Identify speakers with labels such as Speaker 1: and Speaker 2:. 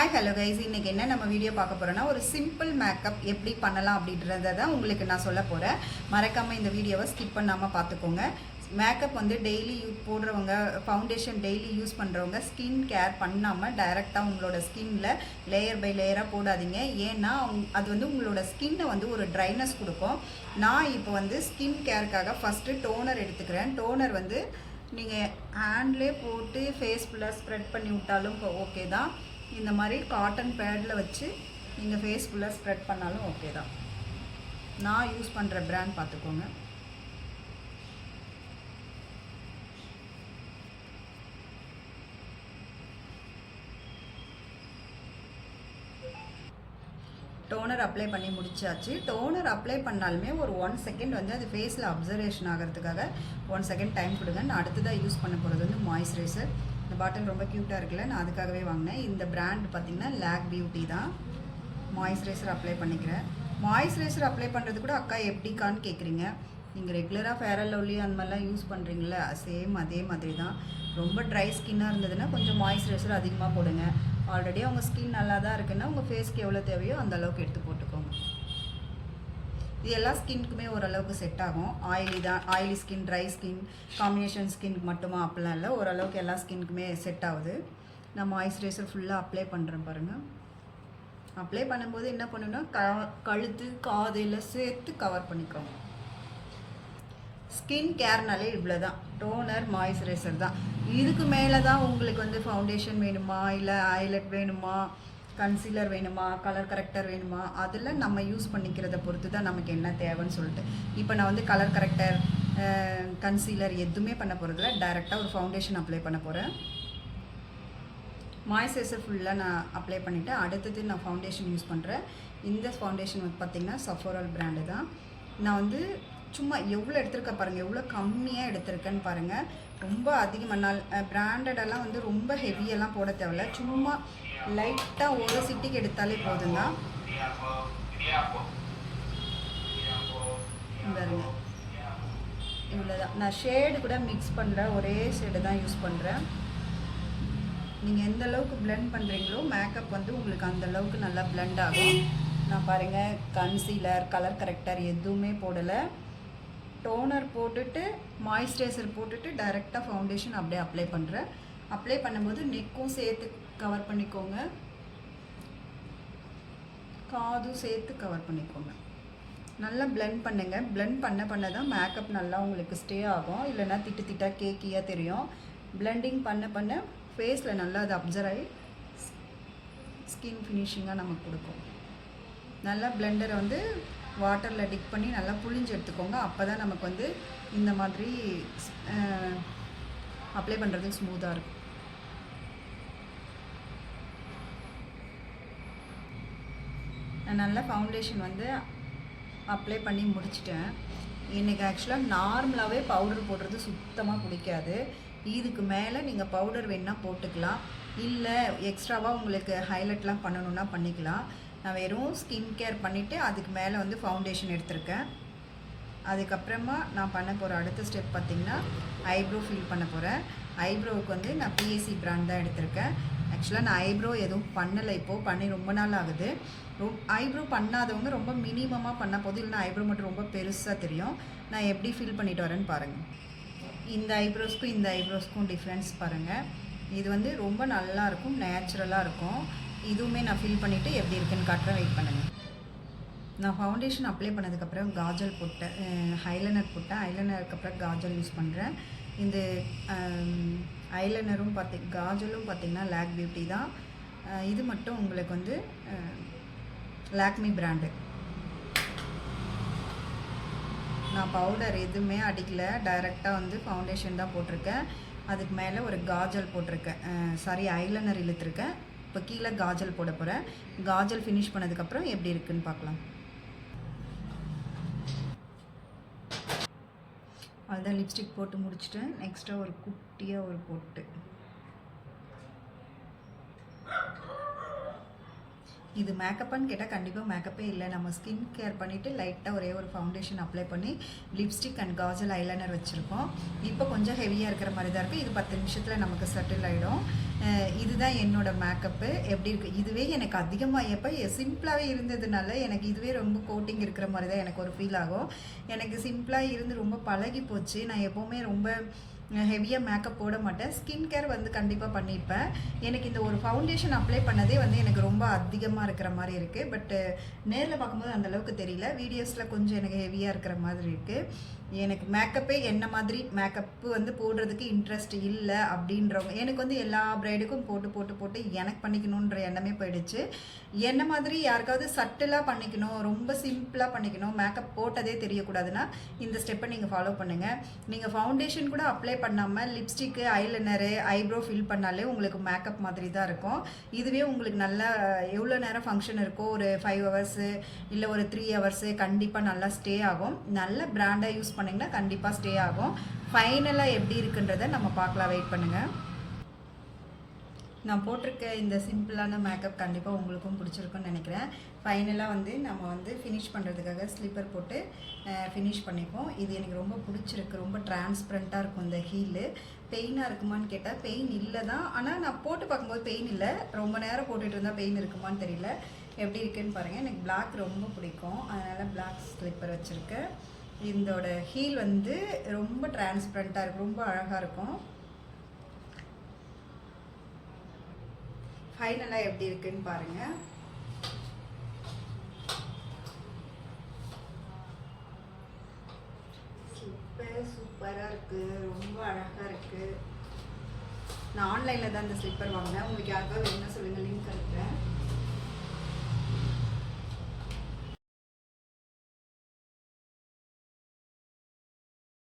Speaker 1: Hi hello guys, இன்றைக்கி என்ன நம்ம வீடியோ பார்க்க போகிறோன்னா ஒரு சிம்பிள் மேக்கப் எப்படி பண்ணலாம் அப்படின்றத தான் உங்களுக்கு நான் சொல்ல போகிறேன். மறக்காமல் இந்த வீடியோவை ஸ்கிப் பண்ணாமல் பார்த்துக்கோங்க. மேக்கப் வந்து டெய்லி போடுறவங்க, ஃபவுண்டேஷன் டெய்லி யூஸ் பண்ணுறவங்க ஸ்கின் கேர் பண்ணாமல் டைரெக்டாக உங்களோட ஸ்கின்னில் லேயர் பை லேயராக போடாதீங்க. ஏன்னா அது வந்து உங்களோட ஸ்கின்னை வந்து ஒரு ட்ரைனஸ் கொடுக்கும். நான் இப்போ வந்து ஸ்கின் கேருக்காக ஃபஸ்ட்டு டோனர் எடுத்துக்கிறேன். டோனர் வந்து நீங்கள் ஹேண்ட்லேயே போட்டு ஃபேஸ் ஃபுல்லாக ஸ்ப்ரெட் பண்ணி விட்டாலும் ஓகே தான். இந்த மாதிரி காட்டன் பேடில் வச்சு நீங்கள் ஃபேஸ் ஃபுல்லாக ஸ்ப்ரெட் பண்ணாலும் ஓகே தான். நான் யூஸ் பண்ணுற பிராண்ட் பார்த்துக்கோங்க. டோனர் அப்ளை பண்ணி முடிச்சாச்சு. டோனர் அப்ளை பண்ணாலுமே ஒரு 1 செகண்ட் வந்து அது ஃபேஸில் அப்சர்வேஷன் ஆகிறதுக்காக 1 செகண்ட் டைம் கொடுங்க. நான் அடுத்ததாக யூஸ் பண்ண போகிறது வந்து மாய்ஸ்சரைசர். இந்த பாட்டில் ரொம்ப க்யூட்டாக இருக்குல்ல, நான் அதுக்காகவே வாங்கினேன். இந்த பிராண்ட் பார்த்திங்கன்னா லாக் பியூட்டி தான். மாய்ஸ்சரைசர் அப்ளை பண்ணிக்கிறேன். மாய்ஸ்சரைசர் அப்ளை பண்ணுறது கூட அக்கா எப்படிக்கான்னு கேட்குறீங்க. நீங்கள் ரெகுலராக ஃபேர் அண்ட் லவ்லி அந்த மாதிரிலாம் யூஸ் பண்ணுறீங்களா, சேம் அதே மாதிரி தான். ரொம்ப ட்ரை ஸ்கின்னாக இருந்ததுன்னா கொஞ்சம் மாய்ஸ்சரைசர் அதிகமாக போடுங்க. ஆல்ரெடி அவங்க ஸ்கின் நல்லா தான் இருக்குன்னா உங்கள் ஃபேஸ்க்கு எவ்வளோ தேவையோ அந்த அளவுக்கு எடுத்து போட்டுக்கோங்க. இது எல்லா ஸ்கின்க்குமே ஓரளவுக்கு செட் ஆகும். Oily skin, dry skin, combination ஸ்கின்க்கு மட்டுமா அப்படிலாம் இல்லை, ஓரளவுக்கு எல்லா ஸ்கின்க்குமே செட் ஆகுது. நான் மாய்ஸ்சரைசர் ஃபுல்லாக அப்ளை பண்ணுறேன் பாருங்கள். அப்ளை பண்ணும்போது என்ன பண்ணுன்னா கழுத்து காதில் சேர்த்து கவர் பண்ணிக்கோங்க. ஸ்கின் கேர்னாலே இவ்வளோ தான். டோனர், மாய்ஸ்சரைசர் தான். இதுக்கு மேலே தான் உங்களுக்கு வந்து ஃபவுண்டேஷன் வேணுமா, இல்லை ஐலைட் வேணுமா, கன்சீலர் வேணுமா, கலர் கரெக்டர் வேணுமா, அதில் நம்ம யூஸ் பண்ணிக்கிறத பொறுத்து தான் நமக்கு என்ன தேவைன்னு சொல்லிட்டு. இப்போ நான் வந்து கலர் கரெக்டர், கன்சீலர் எதுவுமே பண்ண போகிறதில்ல. டைரெக்டாக ஒரு ஃபவுண்டேஷன் அப்ளை பண்ண போகிறேன். மாய்ஸ்சரைசர் ஃபுல்லாக நான் அப்ளை பண்ணிவிட்டு அடுத்தது நான் ஃபவுண்டேஷன் யூஸ் பண்ணுறேன். இந்த ஃபவுண்டேஷன் வந்து பார்த்திங்கன்னா சஃபோரல் பிராண்டு தான். நான் வந்து சும்மா எவ்வளோ எடுத்திருக்கேன் பாருங்கள், எவ்வளோ கம்மியாக எடுத்திருக்கேன்னு பாருங்கள். ரொம்ப அதிகமாக நாள் பிராண்டடெல்லாம் வந்து ரொம்ப ஹெவியெல்லாம் போட தேவையில்ல. சும்மா லைட்டாக ஒரு சிட்டிக்கு எடுத்தாலே போதும் தான். பாருங்க, இவ்வளோதான். நான் ஷேடு கூட மிக்ஸ் பண்ணுறேன், ஒரே ஷேடு தான் யூஸ் பண்ணுறேன். நீங்கள் எந்த அளவுக்கு பிளெண்ட் பண்ணுறீங்களோ மேக்கப் வந்து உங்களுக்கு அந்தளவுக்கு நல்லா பிளெண்ட் ஆகும். நான் பாருங்கள் கன்சீலர், கலர் கரெக்டர் எதுவுமே போடலை. டோனர் போட்டுட்டு மாய்ஸ்சரைசர் போட்டுட்டு டைரெக்டாக ஃபவுண்டேஷன் அப்படியே அப்ளை பண்ணுறேன். அப்ளை பண்ணும்போது நெக்கும் சேர்த்து கவர் பண்ணிக்கோங்க, காதும் சேர்த்து கவர் பண்ணிக்கோங்க. நல்லா பிளெண்ட் பண்ணுங்கள். பிளெண்ட் பண்ண தான் மேக்கப் நல்லா உங்களுக்கு ஸ்டே ஆகும். இல்லைன்னா திட்டாக கேக்கியாக தெரியும். பிளெண்டிங் பண்ண ஃபேஸில் நல்லா அது அப்சர்வ் ஆகி ஸ்கின் ஃபினிஷிங்காக நமக்கு கொடுக்கும். நல்லா பிளெண்டரை வந்து வாட்டரில் டிக் பண்ணி நல்லா புழிஞ்சு எடுத்துக்கோங்க. அப்போ தான் நமக்கு வந்து இந்த மாதிரி அப்ளை பண்ணுறதுக்கு ஸ்மூத்தாக இருக்கும். நான் நல்லா ஃபவுண்டேஷன் வந்து அப்ளை பண்ணி முடிச்சிட்டேன். எனக்கு ஆக்சுவலாக நார்மலாகவே பவுடர் போடுறது சுத்தமாக பிடிக்காது. இதுக்கு மேலே நீங்கள் பவுடர் வேணுன்னா போட்டுக்கலாம், இல்லை எக்ஸ்ட்ராவாக உங்களுக்கு ஹைலைட்லாம் பண்ணணுன்னா பண்ணிக்கலாம். நான் வெறும் ஸ்கின் கேர் பண்ணிவிட்டு அதுக்கு மேலே வந்து ஃபவுண்டேஷன் எடுத்திருக்கேன். அதுக்கப்புறமா நான் பண்ண போகிற அடுத்த ஸ்டெப் பார்த்திங்கன்னா ஐப்ரோ ஃபில் பண்ண போகிறேன். ஐப்ரோவுக்கு வந்து நான் பிஎஸ்சி பிராண்ட் தான் எடுத்திருக்கேன். ஆக்சுவலாக நான் ஐப்ரோ எதுவும் பண்ணலை, இப்போது பண்ணி ரொம்ப நாள் ஆகுது. ஐப்ரோ பண்ணாதவங்க ரொம்ப மினிமமாக பண்ணால் போதும், இல்லைனா ஐப்ரோ மட்டும் ரொம்ப பெருசாக தெரியும். நான் எப்படி ஃபில் பண்ணிட்டு வரேன்னு பாருங்கள். இந்த ஐப்ரோஸ்க்கும் இந்த ஐப்ரோஸ்க்கும் டிஃப்ரென்ஸ் பாருங்கள். இது வந்து ரொம்ப நல்லாயிருக்கும், நேச்சுரலாக இருக்கும். இதுவுமே நான் ஃபில் பண்ணிவிட்டு எப்படி இருக்குன்னு காட்டுறேன், வெயிட் பண்ணுங்கள். நான் ஃபவுண்டேஷன் அப்ளை பண்ணதுக்கப்புறம் காஜல் போட்டேன், ஐலைனர் போட்டேன். ஐலைனருக்கு அப்புறம் காஜல் யூஸ் பண்ணுறேன். இந்த ஐலைனரும் காஜலும் பார்த்திங்கன்னா லாக் பியூட்டி தான். இது மட்டும் உங்களுக்கு வந்து லாக்மி பிராண்டு. நான் பவுடர் எதுவுமே அடிக்கலை, டைரெக்டாக வந்து ஃபவுண்டேஷன் தான் போட்டிருக்கேன். அதுக்கு மேலே ஒரு காஜல் போட்டிருக்கேன், ஐலைனர் இழுத்துருக்கேன். இப்போ கீழே காஜல் போட போகிறேன். காஜல் ஃபினிஷ் பண்ணதுக்கப்புறம் எப்படி இருக்குன்னு பார்க்கலாம். அதுதான் லிப்ஸ்டிக் போட்டு முடிச்சுட்டேன். நெக்ஸ்ட்டாக ஒரு குட்டியாக ஒரு பொட்டு. இது மேக்கப்பான்னு கேட்டால் கண்டிப்பாக மேக்கப்பே இல்லை. நம்ம ஸ்கின் கேர் பண்ணிவிட்டு லைட்டாக ஒரே ஒரு ஃபவுண்டேஷன் அப்ளை பண்ணி லிப்ஸ்டிக் அண்ட் காஜல் ஐலைனர் வச்சுருக்கோம். இப்போ கொஞ்சம் ஹெவியாக இருக்கிற மாதிரி தான் இருக்குது. இது 10 நிமிஷத்தில் நமக்கு செட்டில் ஆகிடும். இதுதான் என்னோடய மேக்கப்பு. எப்படி இருக்குது இதுவே எனக்கு அதிகமாக எப்போ சிம்பிளாகவே இருந்ததுனால எனக்கு இதுவே ரொம்ப கோட்டிங் இருக்கிற மாதிரி தான் எனக்கு ஒரு ஃபீல் ஆகும். எனக்கு சிம்பிளாக இருந்து ரொம்ப பழகி போச்சு. நான் எப்போவுமே ரொம்ப ஹெவியாக மேக்கப் போட மாட்டேன். ஸ்கின் கேர் வந்து கண்டிப்பாக பண்ணிப்பேன். எனக்கு இந்த ஒரு ஃபவுண்டேஷன் அப்ளை பண்ணதே வந்து எனக்கு ரொம்ப அதிகமாக இருக்கிற மாதிரி இருக்குது. பட்டு நேரில் பார்க்கும்போது அந்தளவுக்கு தெரியல. வீடியோஸில் கொஞ்சம் எனக்கு ஹெவியாக இருக்கிற மாதிரி இருக்குது. எனக்கு மேக்கப்பே என்ன மாதிரி மேக்கப்பு வந்து போடுறதுக்கு இன்ட்ரெஸ்ட் இல்லை அப்படின்றவங்க, எனக்கு வந்து எல்லா ப்ரைடுக்கும் போட்டு போட்டு போட்டு எனக்கு பண்ணிக்கணுன்ற எண்ணமே போயிடுச்சு. என்ன மாதிரி யாருக்காவது சட்டிலாக பண்ணிக்கணும், ரொம்ப சிம்பிளாக பண்ணிக்கணும், மேக்கப் போட்டதே தெரியக்கூடாதுன்னா இந்த ஸ்டெப்பை நீங்கள் ஃபாலோ பண்ணுங்கள். நீங்கள் ஃபவுண்டேஷன் கூட அப்ளை பண்ணாமல் லிப்ஸ்டிக்கு, ஐலைனரு, ஐப்ரோ ஃபில் பண்ணாலே உங்களுக்கு மேக்கப் மாதிரி தான் இருக்கும். இதுவே உங்களுக்கு நல்லா எவ்வளோ நேரம் ஃபங்க்ஷன் இருக்கோ, ஒரு 5 ஹவர்ஸு இல்லை ஒரு 3 ஹவர்ஸு கண்டிப்பாக நல்லா ஸ்டே ஆகும். நல்ல பிராண்டாக யூஸ் பண்ணிங்கன்னா கண்டிப்பாக ஸ்டே ஆகும். ஃபைனலாக எப்படி இருக்குன்றதை நம்ம பார்க்கலாம். வெயிட் பண்ணுங்கள். நான் போட்டிருக்க இந்த சிம்பிளான மேக்கப் கண்டிப்பாக உங்களுக்கும் பிடிச்சிருக்குன்னு நினைக்கிறேன். ஃபைனலாக வந்து நம்ம வந்து ஃபினிஷ் பண்ணுறதுக்காக ஸ்லீப்பர் போட்டு ஃபினிஷ் பண்ணிப்போம். இது எனக்கு ரொம்ப பிடிச்சிருக்கு. ரொம்ப டிரான்ஸ்பரண்ட்டாக இருக்கும் இந்த ஹீலு. பெயினாக இருக்குமான்னு கேட்டால் பெயின் இல்லை தான். ஆனால் நான் போட்டு பார்க்கும்போது பெயின் இல்லை. ரொம்ப நேரம் போட்டுகிட்டு இருந்தால் பெயின் இருக்குமான்னு தெரியல. எப்படி இருக்குன்னு பாருங்கள். எனக்கு பிளாக் ரொம்ப பிடிக்கும். அதனால் பிளாக் ஸ்லிப்பர் வச்சுருக்கேன். இதோட ஹீல் வந்து ரொம்ப டிரான்ஸ்பரண்ட்டாக இருக்கும். ரொம்ப அழகாக இருக்கும். ஃபைனலாக எப்படி இருக்குன்னு பாருங்கள். சூப்பராக இருக்குது. ரொம்ப அழகாக இருக்குது. நான் ஆன்லைனில் தான் இந்த ஸ்லிப்பர் வாங்கினேன். உங்களுக்கு யாருக்காவது என்ன சொல்லுங்கள், லிங்க் அனுப்புகிறேன்.